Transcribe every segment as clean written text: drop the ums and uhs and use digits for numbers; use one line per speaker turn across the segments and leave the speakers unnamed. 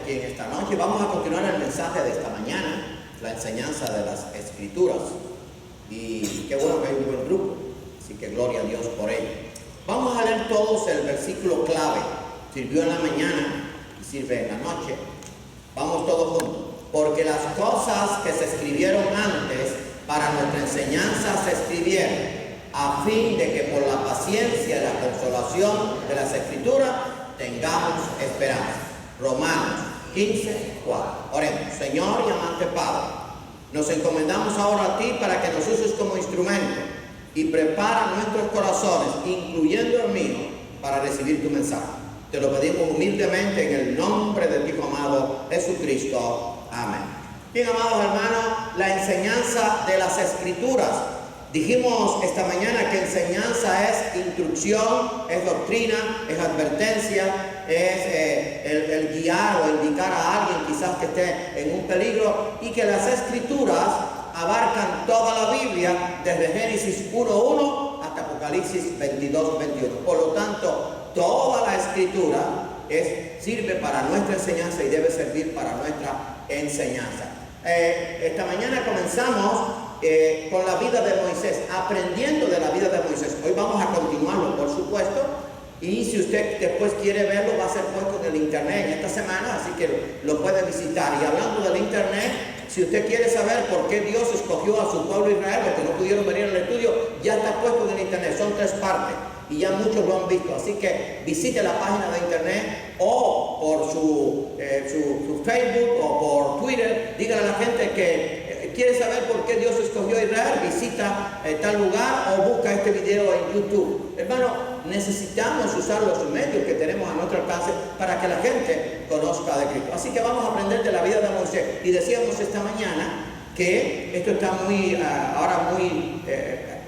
aquí en esta noche. Vamos a continuar el mensaje de esta mañana, la enseñanza de las Escrituras. Y qué bueno que hay un buen grupo, así que gloria a Dios por ello. Vamos a leer todos el versículo clave. Sirvió en la mañana y sirve en la noche. Vamos todos juntos. Porque las cosas que se escribieron antes para nuestra enseñanza se escribieron, a fin de que por la paciencia y la consolación de las Escrituras tengamos esperanza. Romanos 15:4. Oremos. Señor y amante Padre, nos encomendamos ahora a ti para que nos uses como instrumento y prepara nuestros corazones, incluyendo el mío, para recibir tu mensaje. Te lo pedimos humildemente en el nombre de tu Hijo amado Jesucristo. Amén. Bien, amados hermanos, la enseñanza de las Escrituras. Dijimos esta mañana que enseñanza es instrucción, es doctrina, es advertencia, es el guiar o indicar a alguien quizás que esté en un peligro, y que las Escrituras abarcan toda la Biblia desde Génesis 1:1 hasta Apocalipsis 22:21. Por lo tanto, toda la Escritura sirve para nuestra enseñanza y debe servir para nuestra enseñanza. Esta mañana comenzamos con la vida de Moisés, aprendiendo de la vida de Moisés. Hoy vamos a continuarlo, por supuesto, y si usted después quiere verlo, va a ser puesto en el internet en esta semana, así que lo puede visitar. Y hablando del internet, si usted quiere saber por qué Dios escogió a su pueblo Israel, los que no pudieron venir al estudio, ya está puesto en el internet. Son 3 partes y ya muchos lo han visto, así que visite la página de internet o por su Facebook o por Twitter. Dígale a la gente que quiere saber por qué Dios escogió a Israel, visita tal lugar o busca este video en YouTube. Hermano, necesitamos usar los medios que tenemos a nuestro alcance para que la gente conozca de Cristo. Así que vamos a aprender de la vida de Moisés. Y decíamos esta mañana que esto está ahora muy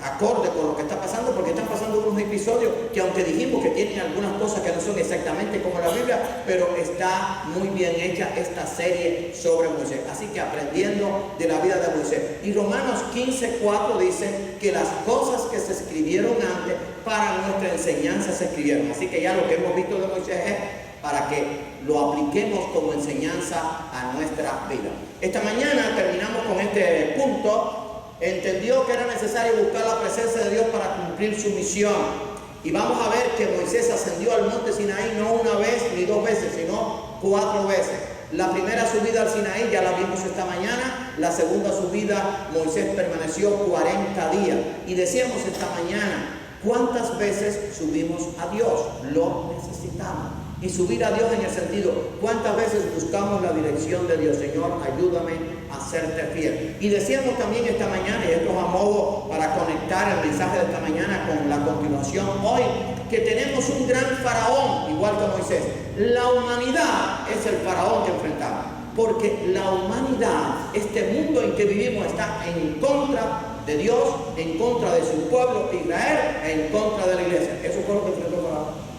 acorde con lo que está pasando, porque están pasando unos episodios que, aunque dijimos que tienen algunas cosas que no son exactamente como la Biblia, pero está muy bien hecha esta serie sobre Moisés. Así que aprendiendo de la vida de Moisés. Y Romanos 15:4 dice que las cosas que se escribieron antes para nuestra enseñanza se escribieron. Así que ya lo que hemos visto de Moisés es para que lo apliquemos como enseñanza a nuestra vida. Esta mañana terminamos con este punto. Entendió que era necesario buscar la presencia de Dios para cumplir su misión. Y vamos a ver que Moisés ascendió al monte Sinaí no una vez ni 2 veces, sino 4 veces. La primera subida al Sinaí ya la vimos esta mañana. La segunda subida, Moisés permaneció 40 días. Y decíamos esta mañana, ¿cuántas veces subimos a Dios? Lo necesitamos. Y subir a Dios en el sentido, ¿cuántas veces buscamos la dirección de Dios? Señor, ayúdame a serte fiel. Y decíamos también esta mañana, y esto es a modo para conectar el mensaje de esta mañana con la continuación hoy, que tenemos un gran faraón, igual que Moisés. La humanidad es el faraón que enfrentamos, porque la humanidad, este mundo en que vivimos, está en contra de Dios, en contra de su pueblo Israel, en contra de la iglesia. Eso fue lo que enfrentó el faraón.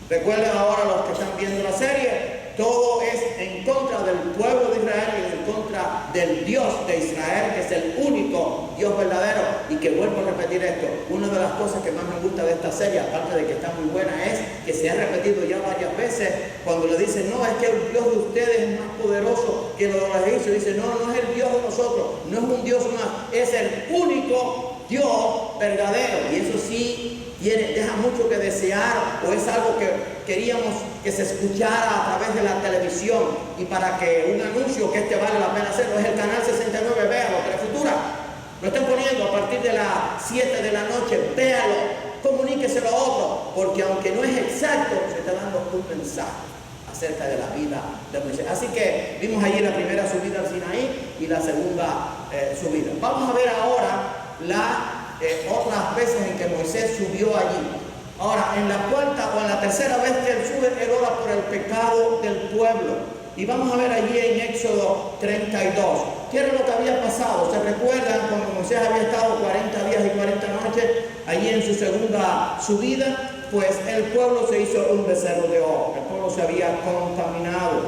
Recuerden ahora los que están viendo la serie, todo es en contra del pueblo de Israel y en contra del Dios de Israel, que es el único Dios verdadero. Y que vuelvo a repetir esto, una de las cosas que más me gusta de esta serie, aparte de que está muy buena, es que se ha repetido ya varias veces cuando le dicen, no, es que el Dios de ustedes es más poderoso que los egipcios. Dice, no es el Dios de nosotros, no es un Dios más, es el único Dios verdadero. Y eso sí deja mucho que desear, o es algo que queríamos que se escuchara a través de la televisión. Y para que un anuncio que vale la pena hacerlo, es el canal 69, véalo, Telefutura, lo están poniendo a partir de las 7 de la noche, véalo, comuníqueselo a otro, porque aunque no es exacto, se está dando un mensaje acerca de la vida de Moisés. Así que vimos allí la primera subida al Sinaí y la segunda subida. Vamos a ver ahora otras veces en que Moisés subió allí. Ahora, en la cuarta o en la tercera vez que él sube, él ora por el pecado del pueblo. Y vamos a ver allí en Éxodo 32. ¿Qué era lo que había pasado? ¿Se recuerdan cuando Moisés había estado 40 días y 40 noches allí en su segunda subida? Pues el pueblo se hizo un becerro de oro. El pueblo se había contaminado.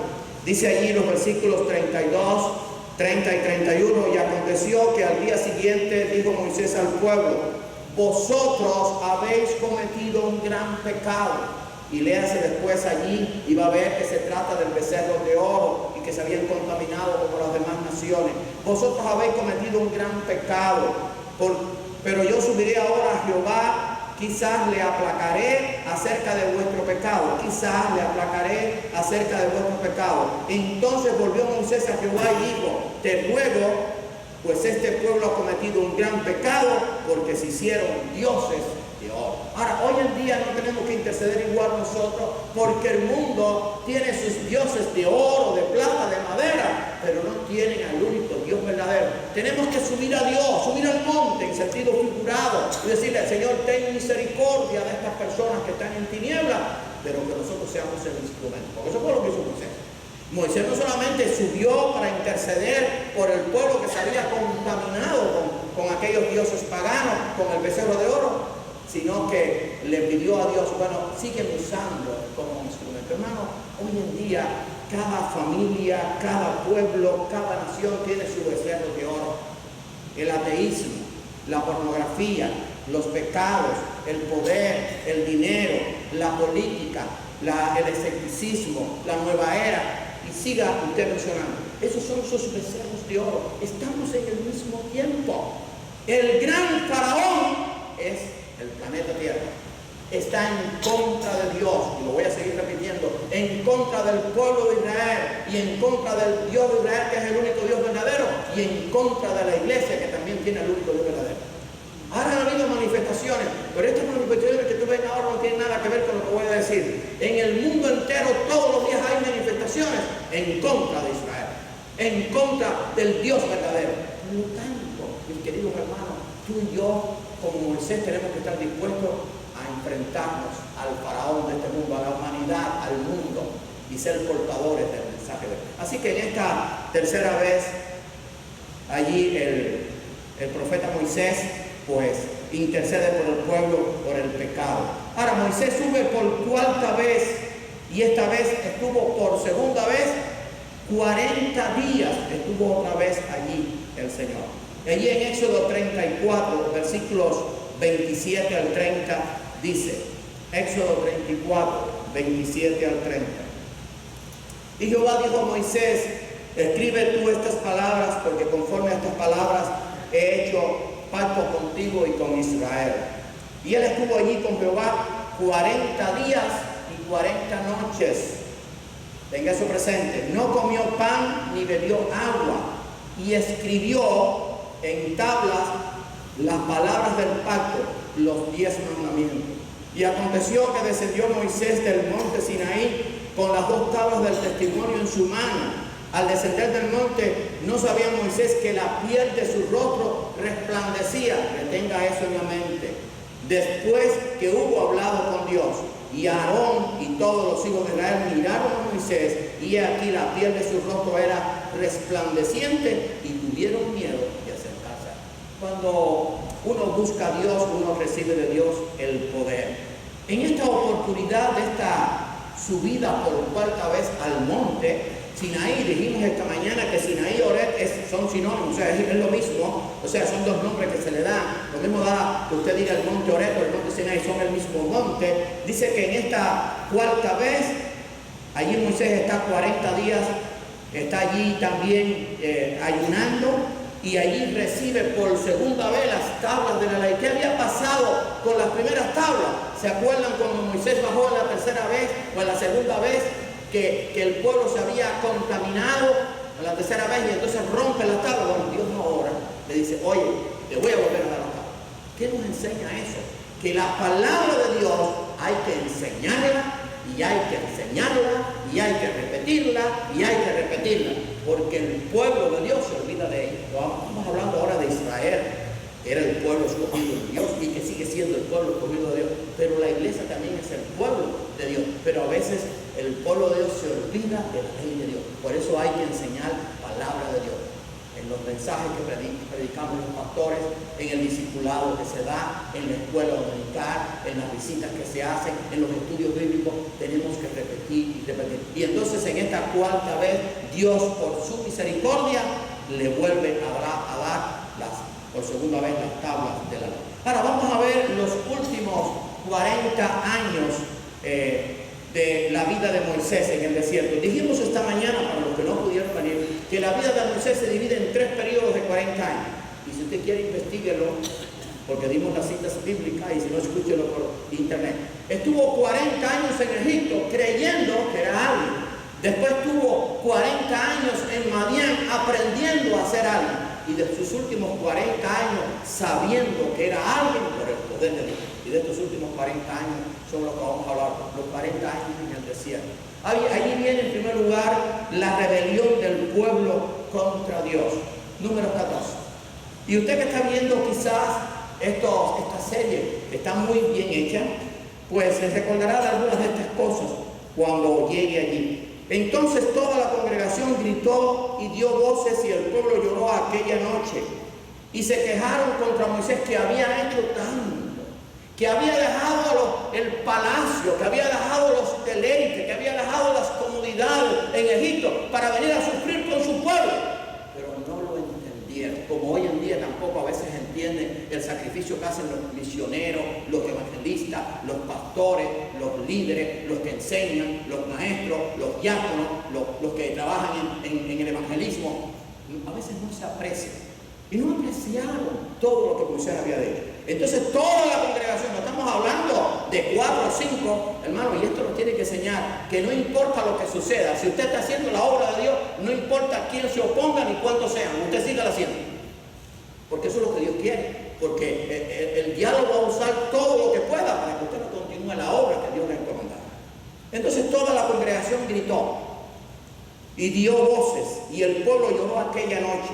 Dice allí los versículos 32, 30 y 31, y aconteció que al día siguiente dijo Moisés al pueblo, vosotros habéis cometido un gran pecado. Y léase después allí y va a ver que se trata del becerro de oro contaminados como las demás naciones. Vosotros habéis cometido un gran pecado, pero yo subiré ahora a Jehová. Quizás le aplacaré acerca de vuestro pecado. Quizás le aplacaré acerca de vuestro pecado. Entonces volvió Moisés a Jehová y dijo: te ruego, pues este pueblo ha cometido un gran pecado, porque se hicieron dioses de oro. Ahora, hoy en día no tenemos que interceder igual nosotros, porque el mundo tiene sus dioses de oro, de plata, de madera, pero no tienen al único Dios verdadero. Tenemos que subir a Dios, subir al monte en sentido figurado y decirle: Señor, ten misericordia de estas personas que están en tinieblas, pero que nosotros seamos el instrumento. Porque eso fue lo que hizo Moisés. Moisés no solamente subió para interceder por el pueblo que se había contaminado con aquellos dioses paganos, con el becerro de oro, sino que le pidió a Dios: bueno, siguen usando como instrumento. Hermano, hoy en día cada familia, cada pueblo, cada nación tiene su becerro de oro. El ateísmo, la pornografía, los pecados, el poder, el dinero, la política, el escepticismo, la nueva era, y siga usted mencionando. Esos son sus becerros de oro. Estamos en el mismo tiempo. El gran faraón es el planeta Tierra. Está en contra de Dios, y lo voy a seguir repitiendo, en contra del pueblo de Israel, y en contra del Dios de Israel, que es el único Dios verdadero, y en contra de la iglesia, que también tiene el único Dios verdadero. Ahora han habido manifestaciones, pero estas manifestaciones que tú ves ahora no tienen nada que ver con lo que voy a decir. En el mundo entero todos los días hay manifestaciones en contra de Israel, en contra del Dios verdadero. Por lo tanto, mis queridos hermanos, tú y yo, como Moisés, tenemos que estar dispuestos a enfrentarnos al faraón de este mundo, a la humanidad, al mundo, y ser portadores del mensaje de Dios. Así que en esta tercera vez, allí el profeta Moisés, pues, intercede por el pueblo, por el pecado. Ahora, Moisés sube por cuarta vez, y esta vez estuvo por segunda vez, 40 días estuvo otra vez allí el Señor. Allí en Éxodo 34, versículos 27 al 30, dice, Éxodo 34, 27 al 30. Y Jehová dijo a Moisés: escribe tú estas palabras, porque conforme a estas palabras he hecho pacto contigo y con Israel. Y él estuvo allí con Jehová 40 días y 40 noches. Tenga eso presente. No comió pan ni bebió agua. Y escribió en tablas las palabras del pacto, los 10 mandamientos. Y aconteció que descendió Moisés del monte Sinaí con las 2 tablas del testimonio en su mano. Al descender del monte, no sabía Moisés que la piel de su rostro resplandecía. Retenga eso en la mente. Después que hubo hablado con Dios, y Aarón y todos los hijos de Israel miraron a Moisés, y aquí la piel de su rostro era resplandeciente, y tuvieron miedo de acercarse. Cuando uno busca a Dios, uno recibe de Dios el poder. En esta oportunidad de esta subida por cuarta vez al monte Sinaí, dijimos esta mañana que Sinaí y Horeb son sinónimos, o sea, es lo mismo, o sea, son 2 nombres que se le dan. Lo mismo da que usted diga el monte Horeb o el monte Sinaí, son el mismo monte. Dice que en esta cuarta vez, allí Moisés está 40 días, está allí también ayunando, y allí recibe por segunda vez las tablas de la ley. ¿Qué había pasado con las primeras tablas? ¿Se acuerdan cuando Moisés bajó la tercera vez o la segunda vez? Que el pueblo se había contaminado a la tercera vez, y entonces rompe la tabla. Bueno, Dios no ora, le dice: oye, te voy a volver a dar la tabla. ¿Qué nos enseña eso? Que la palabra de Dios hay que enseñarla, y hay que enseñarla, y hay que repetirla, y hay que repetirla, porque el pueblo de Dios se olvida de ella. Estamos hablando ahora de Israel, que era el pueblo escogido de Dios y que sigue siendo el pueblo escogido de Dios, pero la iglesia también es el pueblo de Dios, pero a veces el pueblo de Dios se olvida de la ley de Dios. Por eso hay que enseñar palabra de Dios en los mensajes que predicamos los pastores, en el discipulado que se da, en la escuela dominical, en las visitas que se hacen, en los estudios bíblicos. Tenemos que repetir y repetir. Y entonces en esta cuarta vez, Dios por su misericordia le vuelve a dar por segunda vez las tablas de la ley. Ahora vamos a ver los últimos 40 años de la vida de Moisés en el desierto. Dijimos esta mañana, para los que no pudieron venir, que que la vida de Moisés se divide en 3 periodos de 40 años. Y si usted quiere, investíguelo, porque dimos las citas bíblicas, y si no, escúchelo por internet. Estuvo 40 años en Egipto creyendo que era alguien. Después tuvo 40 años en Madián aprendiendo a ser alguien. Y de sus últimos 40 años sabiendo que era alguien por el poder de Dios. Y de estos últimos 40 años son los que vamos a hablar, los 40 años en el desierto. Allí viene en primer lugar la rebelión del pueblo contra Dios. Número 14. Y usted que está viendo quizás esta serie está muy bien hecha, pues se recordará de algunas de estas cosas cuando llegue allí. Entonces toda la congregación gritó y dio voces, y el pueblo lloró aquella noche. Y se quejaron contra Moisés, que había hecho tanto, que había dejado el palacio, que había dejado los deleites, que había dejado las comodidades en Egipto para venir a sufrir con su pueblo. Pero no lo entendieron, como hoy en día tampoco a veces entienden el sacrificio que hacen los misioneros, los evangelistas, los pastores, los líderes, los que enseñan, los maestros, los diáconos, los que trabajan en el evangelismo. A veces no se aprecia. Y no apreciaron todo lo que Moisés había hecho. Entonces toda la congregación, no estamos hablando de 4 o 5, hermano, y esto nos tiene que enseñar que no importa lo que suceda, si usted está haciendo la obra de Dios, no importa quién se oponga ni cuántos sean, usted siga haciendo. Porque eso es lo que Dios quiere, porque el diálogo va a usar todo lo que pueda para que usted no continúe la obra que Dios le ha encomendado. Entonces toda la congregación gritó y dio voces, y el pueblo lloró aquella noche.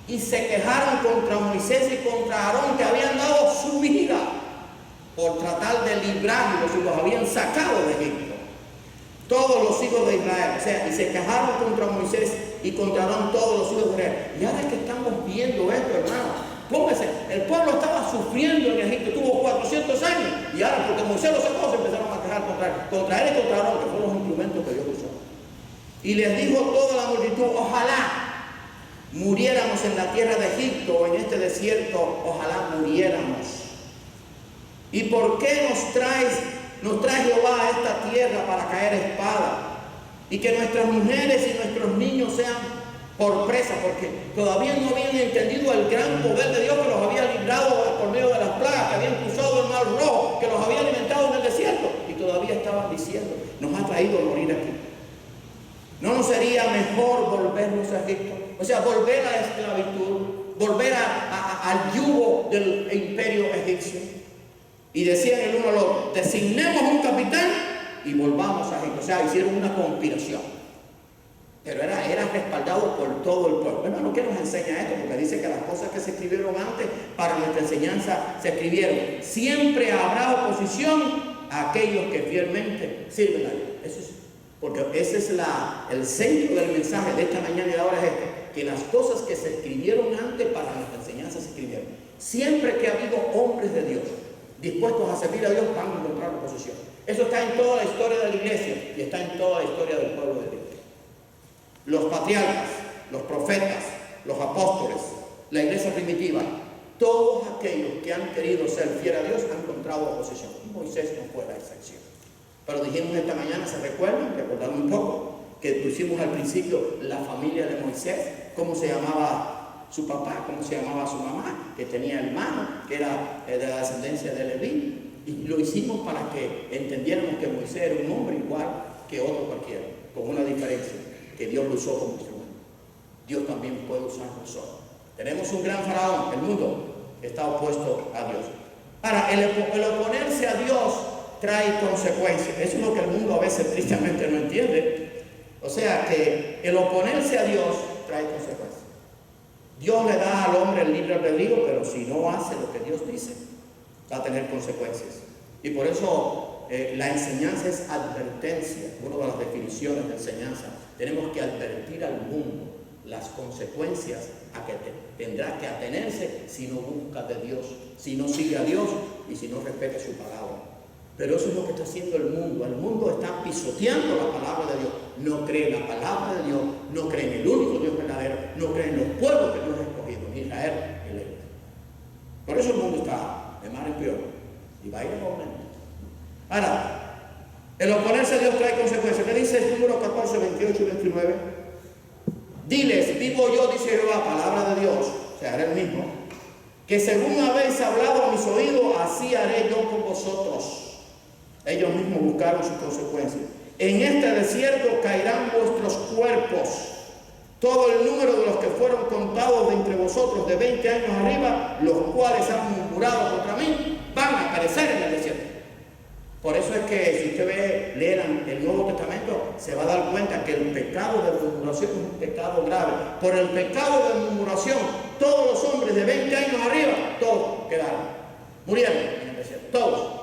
Y se quejaron contra Moisés y contra Aarón, que habían dado su vida por tratar de librarlos y los habían sacado de Egipto. Todos los hijos de Israel, o sea, y se quejaron contra Moisés y contra Aarón todos los hijos de Israel. Y ahora es que estamos viendo esto, hermano. Póngase, el pueblo estaba sufriendo en Egipto, tuvo 400 años, y ahora porque Moisés los sacó, se empezaron a quejar contra él y contra Aarón, que fueron los instrumentos que Dios usó. Y les dijo toda la multitud: ojalá muriéramos en la tierra de Egipto o en este desierto, ojalá muriéramos. ¿Y por qué nos trae Jehová a esta tierra para caer espada? Y que nuestras mujeres y nuestros niños sean por presa, porque todavía no habían entendido el gran poder de Dios que los había librado por medio de las plagas, que habían cruzado el mar rojo, que los había alimentado en el desierto, y todavía estaban diciendo: nos ha traído a morir aquí. ¿No nos sería mejor volvernos a Egipto? O sea, volver a la esclavitud, volver al yugo del imperio egipcio. Y decían el uno al otro: designemos un capitán y volvamos a Egipto. O sea, hicieron una conspiración. Pero era respaldado por todo el pueblo. Hermano, ¿qué nos enseña esto? Porque dice que las cosas que se escribieron antes para nuestra enseñanza se escribieron. Siempre habrá oposición a aquellos que fielmente sirven a Dios. Eso es. Porque ese es el centro del mensaje de esta mañana y ahora es esto: que las cosas que se escribieron antes para nuestra enseñanza se escribieron. Siempre que ha habido hombres de Dios dispuestos a servir a Dios, van a encontrar oposición. Eso está en toda la historia de la iglesia y está en toda la historia del pueblo de Dios. Los patriarcas, los profetas, los apóstoles, la iglesia primitiva, todos aquellos que han querido ser fieles a Dios han encontrado oposición. Y Moisés no fue la excepción. Pero dijimos esta mañana, ¿se recuerdan? Recordaron un poco que pusimos al principio la familia de Moisés, cómo se llamaba su papá, cómo se llamaba su mamá, que tenía hermano, que era de la descendencia de Leví. Y lo hicimos para que entendiéramos que Moisés era un hombre igual que otro cualquiera, con una diferencia, que Dios lo usó como instrumento. Dios también puede usar nosotros. Tenemos un gran faraón, el mundo está opuesto a Dios. Ahora, el oponerse a Dios trae consecuencias. Eso es lo que el mundo a veces tristemente no entiende. O sea que el oponerse a Dios trae consecuencias. Dios le da al hombre el libre albedrío, pero si no hace lo que Dios dice, va a tener consecuencias. Y por eso la enseñanza es advertencia. Una de las definiciones de enseñanza: tenemos que advertir al mundo las consecuencias a que tendrá que atenerse si no busca de Dios, si no sigue a Dios y si no respeta su palabra. Pero eso es lo que está haciendo el mundo. El mundo está pisoteando la palabra de Dios. No cree en la palabra de Dios, no cree en el único Dios verdadero, no cree en los pueblos que Dios ha escogido, en Israel y en la iglesia. Por eso el mundo está de mal en peor y va a ir a aumento. Ahora, el oponerse a Dios trae consecuencias. ¿Qué dice el número 14, 28 y 29? Diles, vivo yo, dice Jehová, palabra de Dios, o sea, era el mismo, que según habéis hablado a mis oídos, así haré yo con vosotros. Ellos mismos buscaron sus consecuencias. En este desierto caerán vuestros cuerpos. Todo el número de los que fueron contados de entre vosotros de 20 años arriba, los cuales han murmurado contra mí, van a perecer en el desierto. Por eso es que si usted lee el Nuevo Testamento, se va a dar cuenta que el pecado de murmuración es un pecado grave. Por el pecado de murmuración, todos los hombres de 20 años arriba, todos quedaron, murieron en el desierto, todos.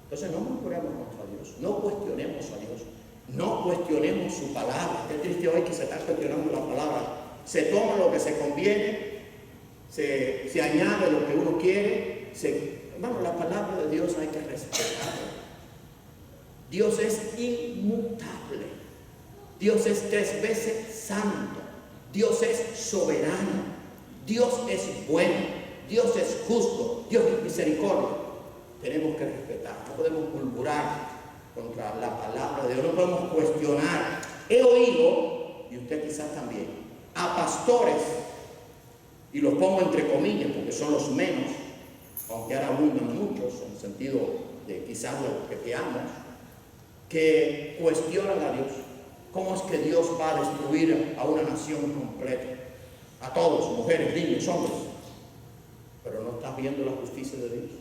Entonces no murmuremos contra Dios, no cuestionemos a Dios, no cuestionemos su palabra. Qué triste hoy que se está cuestionando la palabra. Se toma lo que se conviene, se añade lo que uno quiere. Hermano, la palabra de Dios hay que respetarla. Dios es inmutable. Dios es 3 veces santo. Dios es soberano. Dios es bueno. Dios es justo. Dios es misericordia. Tenemos que respetar. No podemos murmurar contra la palabra de Dios. No podemos cuestionar. He oído, y usted quizás también, a pastores, y los pongo entre comillas porque son los menos, aunque ahora abundan muchos, en el sentido de quizás los que veamos, que cuestionan a Dios. ¿Cómo es que Dios va a destruir a una nación completa? A todos, mujeres, niños, hombres. Pero no estás viendo la justicia de Dios.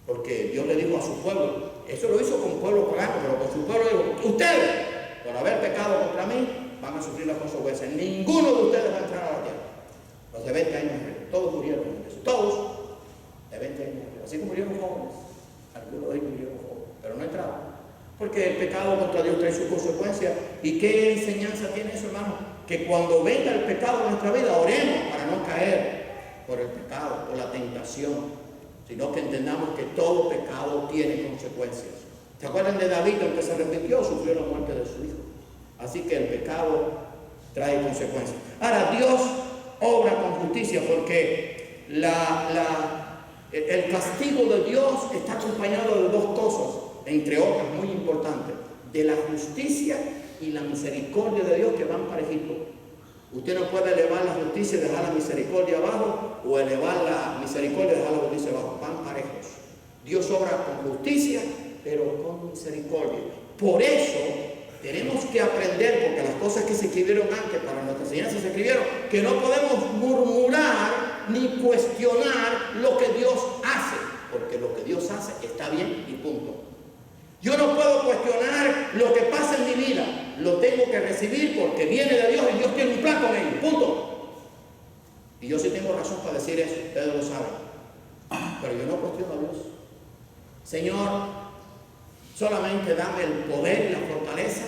Porque Dios le dijo a su pueblo, eso lo hizo con pueblo pagano, pero con su pueblo dijo, ustedes, por haber pecado contra mí, van a sufrir las consecuencias. Ninguno de ustedes va a entrar a la tierra. Los de 20 años, todos murieron. Todos de 20 años. Así como murieron jóvenes. Algunos de ellos murieron jóvenes, pero no entraron. Porque el pecado contra Dios trae sus consecuencias. ¿Y qué enseñanza tiene eso, hermano? Que cuando venga el pecado en nuestra vida, oremos para no caer por el pecado, por la tentación, sino que entendamos que todo pecado tiene consecuencias. ¿Se acuerdan de David, aunque se arrepintió, sufrió la muerte de su hijo? Así que el pecado trae consecuencias. Ahora, Dios obra con justicia porque el castigo de Dios está acompañado de 2 cosas, entre otras muy importantes, de la justicia y la misericordia de Dios, que van parejitos. Usted no puede elevar la justicia y dejar la misericordia abajo, o elevar la misericordia y dejar la justicia abajo. Van parejos. Dios obra con justicia, pero con misericordia. Por eso tenemos que aprender, porque las cosas que se escribieron antes para nuestra enseñanza se escribieron, que no podemos murmurar ni cuestionar lo que Dios hace, porque lo que Dios hace está bien y punto. Yo no puedo cuestionar lo que pasa en mi vida, lo tengo que recibir porque viene de Dios y Dios tiene un plan con ello, punto. Y yo sí tengo razón para decir eso, ustedes lo saben, pero yo no cuestiono a Dios. Señor, solamente dame el poder y la fortaleza,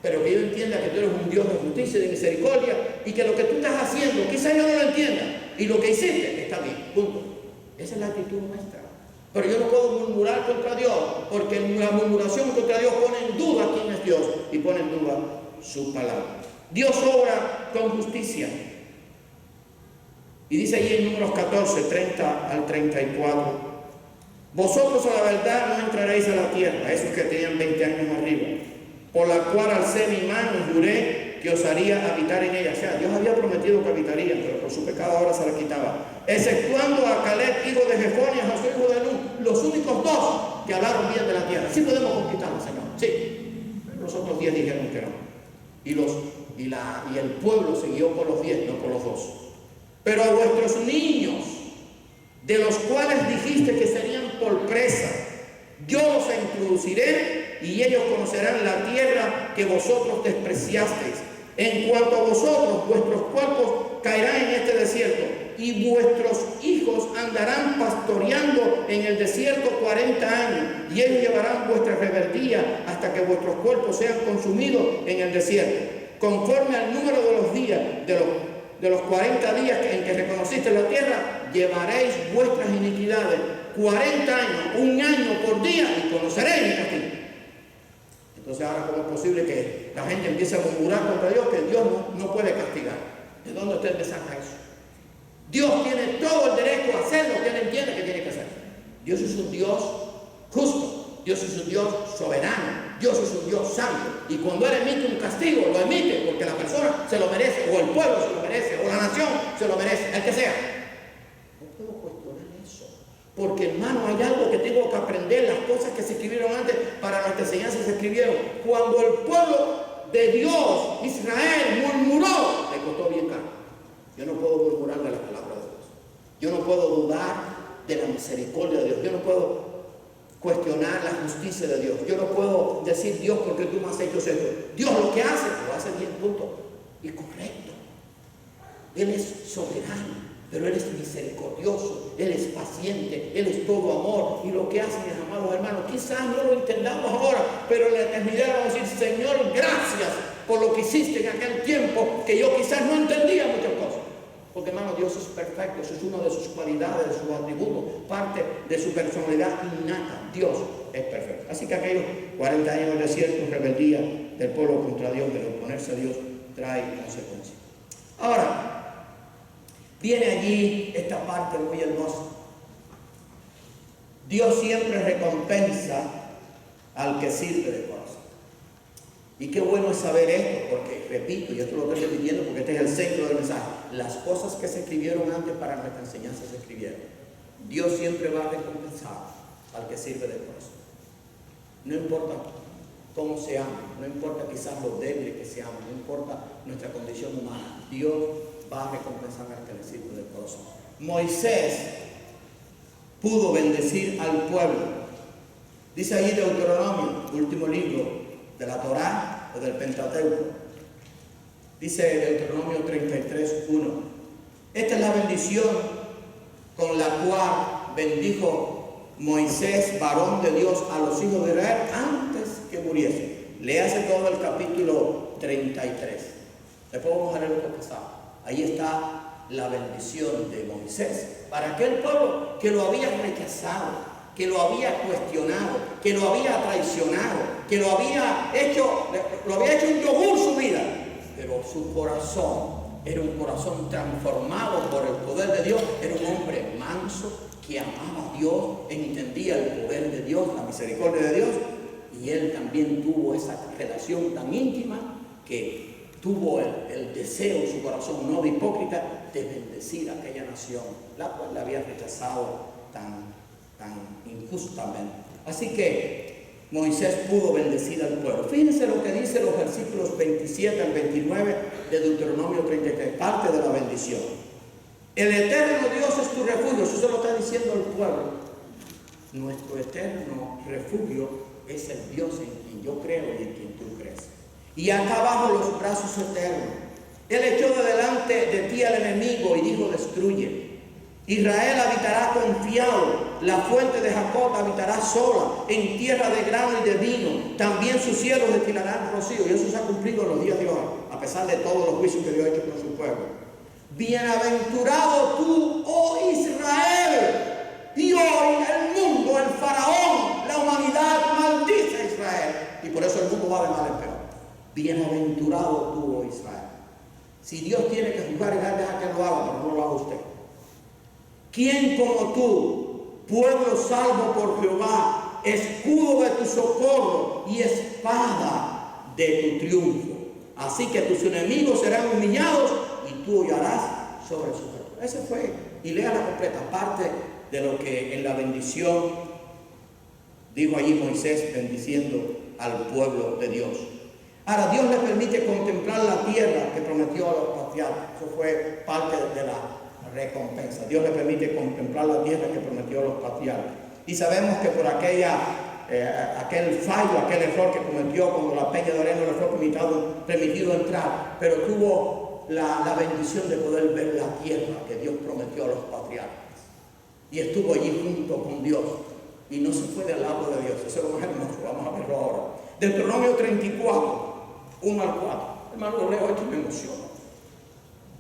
pero que yo entienda que tú eres un Dios de justicia y de misericordia, y que lo que tú estás haciendo, quizás yo no lo entienda, y lo que hiciste está bien, punto. Esa es la actitud nuestra. Pero yo no puedo murmurar contra Dios, porque la murmuración contra Dios pone en duda quién es Dios y pone en duda su palabra. Dios obra con justicia. Y dice allí en Números 14, 30 al 34, vosotros a la verdad no entraréis a la tierra, esos que tenían 20 años arriba, por la cual alcé mi mano y juré que os haría habitar en ella. O sea, Dios había prometido que habitarían, pero por su pecado ahora se la quitaba. Exceptuando a Caleb, hijo de Jefonia, a Josué, hijo de Nun, los únicos 2 que hablaron bien de la tierra. Sí podemos conquistarla, Señor, sí. Pero los otros 10 dijeron que no. Y el pueblo siguió por los 10, no por los 2. Pero a vuestros niños, de los cuales dijiste que serían por presa, yo los introduciré y ellos conocerán la tierra que vosotros despreciasteis. En cuanto a vosotros, vuestros cuerpos caerán en este desierto y vuestros hijos andarán pastoreando en el desierto 40 años y ellos llevarán vuestra rebeldía hasta que vuestros cuerpos sean consumidos en el desierto. Conforme al número de los días, de los 40 días en que reconociste la tierra, llevaréis vuestras iniquidades 40 años, 1 año por día, y conoceréis mi castigo. Entonces ahora, ¿cómo es posible que la gente empiece a murmurar contra Dios, que Dios no puede castigar? ¿De dónde usted me saca eso? Dios tiene todo el derecho a hacer lo que Él entiende que tiene que hacer. Dios es un Dios justo, Dios es un Dios soberano. Dios es un Dios santo. Y cuando Él emite un castigo, lo emite porque la persona se lo merece, o el pueblo se lo merece, o la nación se lo merece, el que sea. No puedo cuestionar eso. Porque, hermano, hay algo que tengo que aprender. Las cosas que se escribieron antes para nuestra enseñanza se escribieron. Cuando el pueblo de Dios, Israel, murmuró, le costó bien caro. Yo no puedo murmurar de la palabra de Dios. Yo no puedo dudar de la misericordia de Dios. Yo no puedo cuestionar la justicia de Dios. Yo no puedo decir, Dios, porque tú me has hecho esto. Dios lo que hace, lo hace bien, punto. Y correcto. Él es soberano, pero Él es misericordioso, Él es paciente, Él es todo amor. Y lo que hace, mis amados hermanos, quizás no lo entendamos ahora, pero en la eternidad vamos a decir, Señor, gracias por lo que hiciste en aquel tiempo, que yo quizás no entendía muchas cosas. Porque, hermano, Dios es perfecto. Eso es una de sus cualidades, de sus atributos, parte de su personalidad innata. Dios es perfecto. Así que aquellos 40 años de desierto, rebeldía del pueblo contra Dios, de oponerse a Dios, trae consecuencias. Ahora, viene allí esta parte muy hermosa. Dios siempre recompensa al que sirve de corazón. Y qué bueno es saber esto, porque, repito, y esto lo estoy repitiendo porque este es el centro del mensaje, las cosas que se escribieron antes para nuestra enseñanza se escribieron. Dios siempre va a recompensar al que sirve de corazón. No importa cómo seamos, no importa quizás lo débiles que seamos, no importa nuestra condición humana, Dios va a recompensar al que le sirve de corazón. Moisés pudo bendecir al pueblo. Dice ahí Deuteronomio, último libro de la Torá o del Pentateuco. Dice Deuteronomio 33:1. Esta es la bendición con la cual bendijo Moisés, varón de Dios, a los hijos de Israel antes que muriese. Léase todo el capítulo 33. Después vamos a leer lo que pasaba. Ahí está la bendición de Moisés para aquel pueblo que lo había rechazado, que lo había cuestionado, que lo había traicionado, que lo había hecho un yogur su vida. Pero su corazón era un corazón transformado por el poder de Dios. Era un hombre manso que amaba a Dios, entendía el poder de Dios, la misericordia de Dios. Y él también tuvo esa relación tan íntima que tuvo el deseo en su corazón, no de hipócrita, de bendecir a aquella nación, la cual le había rechazado tan injustamente. Así que Moisés pudo bendecir al pueblo. Fíjense lo que dice los versículos 27 al 29 de Deuteronomio 33, parte de la bendición. El eterno Dios es tu refugio. Eso se lo está diciendo el pueblo. Nuestro eterno refugio es el Dios en quien yo creo y en quien tú crees. Y acá abajo los brazos eternos. Él echó de delante de ti al enemigo y dijo, destruye. Israel habitará confiado, la fuente de Jacob habitará sola, en tierra de grano y de vino. También sus cielos destilarán rocío. Y eso se ha cumplido en los días de hoy, a pesar de todos los juicios que Dios ha hecho con su pueblo. Bienaventurado tú, oh Israel. Y hoy el mundo, el faraón, la humanidad maldice a Israel. Y por eso el mundo va de mal en peor. Bienaventurado tú, oh Israel. Si Dios tiene que juzgar a Israel, deja que lo haga, pero no lo haga usted. ¿Quién como tú, pueblo salvo por Jehová, escudo de tu socorro y espada de tu triunfo? Así que tus enemigos serán humillados y tú hollarás sobre su cuerpo. Ese fue, y lea la completa parte de lo que en la bendición dijo allí Moisés, bendiciendo al pueblo de Dios. Ahora, Dios le permite contemplar la tierra que prometió a los patriarcas. Eso fue parte de la recompensa. Dios le permite contemplar la tierra que prometió a los patriarcas. Y sabemos que por aquel fallo, aquel error que cometió cuando la peña de Oreb no le fue permitido entrar, pero tuvo la bendición de poder ver la tierra que Dios prometió a los patriarcas. Y estuvo allí junto con Dios. Y no se fue del lado de Dios. Eso es lo más hermoso. Vamos a verlo ahora. Deuteronomio 34, 1 al 4. Hermano, lo leo aquí y me emociono.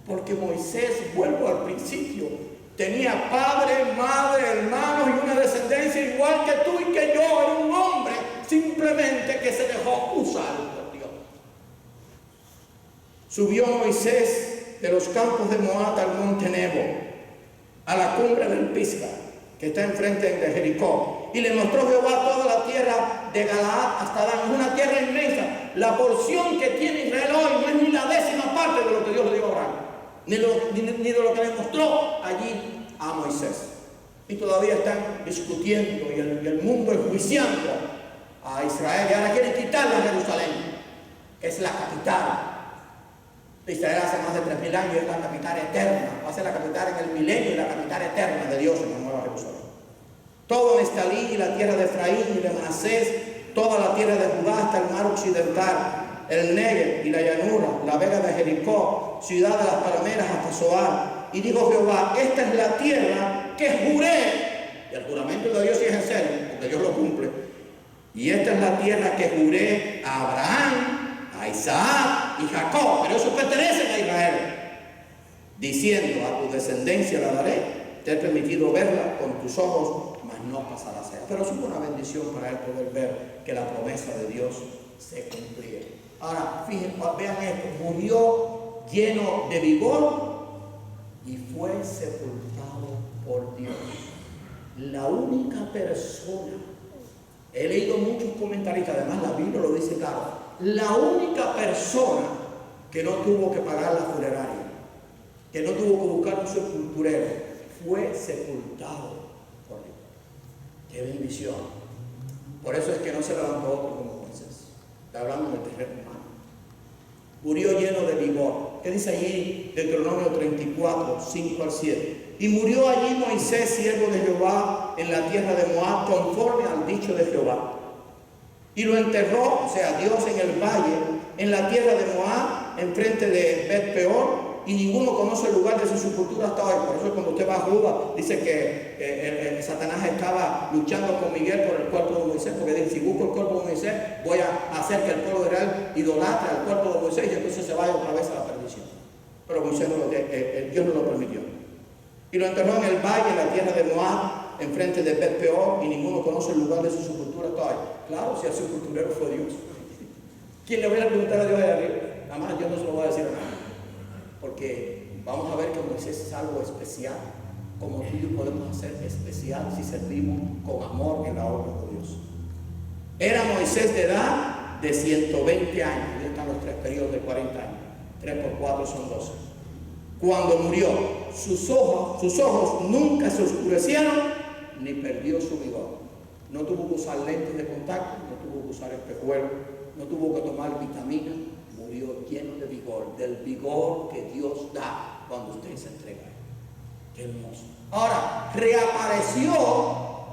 Porque Moisés, vuelvo al principio, tenía padre, madre, hermanos y una descendencia igual que tú y que yo. Era un hombre simplemente que se dejó usar por Dios. Subió Moisés de los campos de Moab al monte Nebo, a la cumbre del Pisga, que está enfrente de Jericó, y le mostró Jehová toda la tierra de Galaad hasta Dan. Es una tierra inmensa. La porción que tiene Israel hoy no es ni la 10ª parte de lo que Dios le dio a Abraham, ni de lo que le mostró allí a Moisés. Y todavía están discutiendo y el mundo enjuiciando a Israel. Y ahora quieren quitarle a Jerusalén, que es la capital. Israel hace más de 3000 años es la capital eterna. Va a ser la capital en el milenio y la capital eterna de Dios en la nueva Jerusalén. Todo Neftalí y la tierra de Efraín y de Manasés, toda la tierra de Judá hasta el mar occidental, el Negev y la llanura, la vega de Jericó, ciudad de las palmeras hasta Zoar. Y dijo Jehová: esta es la tierra que juré. Y el juramento de Dios sí es en serio, porque Dios lo cumple. Y esta es la tierra que juré a Abraham, a Isaac y Jacob, pero esos pertenecen a Israel, diciendo: a tu descendencia la daré, te he permitido verla con tus ojos, mas no pasarás allá. Pero fue una bendición para él poder ver que la promesa de Dios se cumplía. Ahora, fíjense, vean esto: murió lleno de vigor y fue sepultado por Dios. La única persona, he leído muchos comentaristas, además la Biblia lo dice claro, la única persona que no tuvo que pagar la funeraria, que no tuvo que buscar un sepulturero, fue sepultado por Dios. ¡Qué bendición! Por eso es que no se levantó otro como Moisés. Está hablando del terreno humano. Murió lleno de vigor. ¿Qué dice allí Deuteronomio 34, 5 al 7? Y murió allí Moisés, siervo de Jehová, en la tierra de Moab, conforme al dicho de Jehová. Y lo enterró, o sea, Dios, en el valle, en la tierra de Moab, enfrente de Bet-peor, y ninguno conoce el lugar de su sepultura hasta hoy. Por eso cuando usted va a Judá, dice que Satanás estaba luchando con Miguel por el cuerpo de Moisés, porque dice: si busco el cuerpo de Moisés, voy a hacer que el pueblo de Israel idolatre al cuerpo de Moisés, y entonces se vaya otra vez a la perdición. Pero Moisés Dios no lo permitió. Y lo enterró en el valle, en la tierra de Moab, enfrente de Bet-peor, y ninguno conoce el lugar de su sepultura hasta hoy. Claro, si el sepulturero fue Dios. ¿Quién le voy a preguntar a Dios allá arriba? Nada más Dios no se lo va a decir a nadie. Porque vamos a ver que Moisés es algo especial, como tú y yo podemos hacer especial si servimos con amor en la obra de Dios. Era Moisés de edad de 120 años. Ahí están los 3 periodos de 40 años. 3 por 4 son 12. Cuando murió, sus ojos nunca se oscurecieron ni perdió su vigor. No tuvo que usar lentes de contacto, no tuvo que usar espejuelos, no tuvo que tomar vitaminas. Murió lleno de vigor, del vigor que Dios da cuando usted se entrega. Qué hermoso. Ahora, reapareció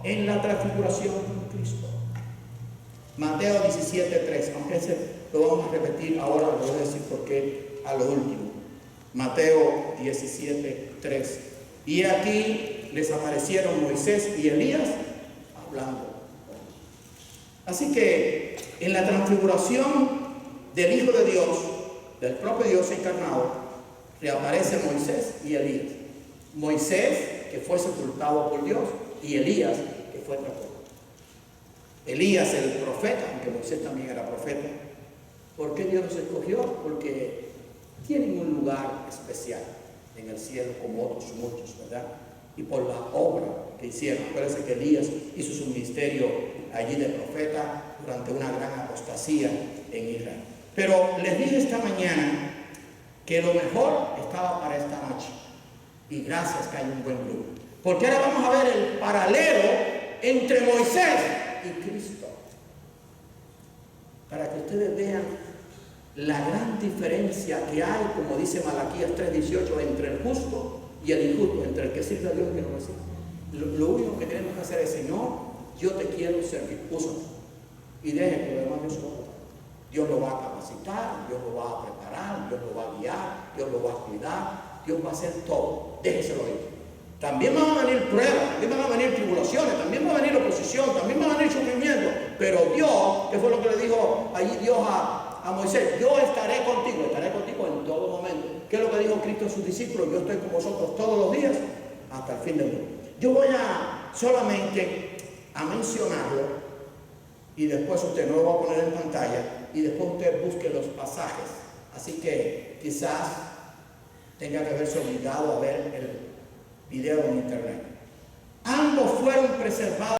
en la transfiguración con Cristo. Mateo 17:3, aunque ese lo vamos a repetir ahora, lo voy a decir porque a lo último. Mateo 17:3. Y aquí les aparecieron Moisés y Elías hablando. Así que en la transfiguración del Hijo de Dios, del propio Dios encarnado, reaparece Moisés y Elías. Moisés, que fue sepultado por Dios, y Elías, que fue transportado. Elías, el profeta, aunque Moisés también era profeta. ¿Por qué Dios los escogió? Porque tienen un lugar especial en el cielo, como otros muchos, ¿verdad? Y por la obra que hicieron. Acuérdense que Elías hizo su ministerio allí de profeta durante una gran apostasía en Israel. Pero les dije esta mañana que lo mejor estaba para esta noche. Y gracias que hay un buen grupo. Porque ahora vamos a ver el paralelo entre Moisés y Cristo. Para que ustedes vean la gran diferencia que hay, como dice Malaquías 3:18, entre el justo y el injusto, entre el que sirve a Dios y el que no lo sirve. Lo único que tenemos que hacer es: Señor, yo te quiero servir, úsame. Y dejen que lo demás Dios lo haga. Dios lo va a capacitar, Dios lo va a preparar, Dios lo va a guiar, Dios lo va a cuidar, Dios va a hacer todo. Déjeselo ir. También van a venir pruebas, también van a venir tribulaciones, también va a venir oposición, también va a venir sufrimiento. Pero Dios, ¿qué fue lo que le dijo allí Dios a Moisés? Yo estaré contigo en todo momento. ¿Qué es lo que dijo Cristo a sus discípulos? Yo estoy con vosotros todos los días hasta el fin del mundo. Yo voy a solamente a mencionarlo y después usted no lo va a poner en pantalla y después usted busque los pasajes. Así que quizás tenga que verse obligado a ver el video en internet. Ambos fueron preservados.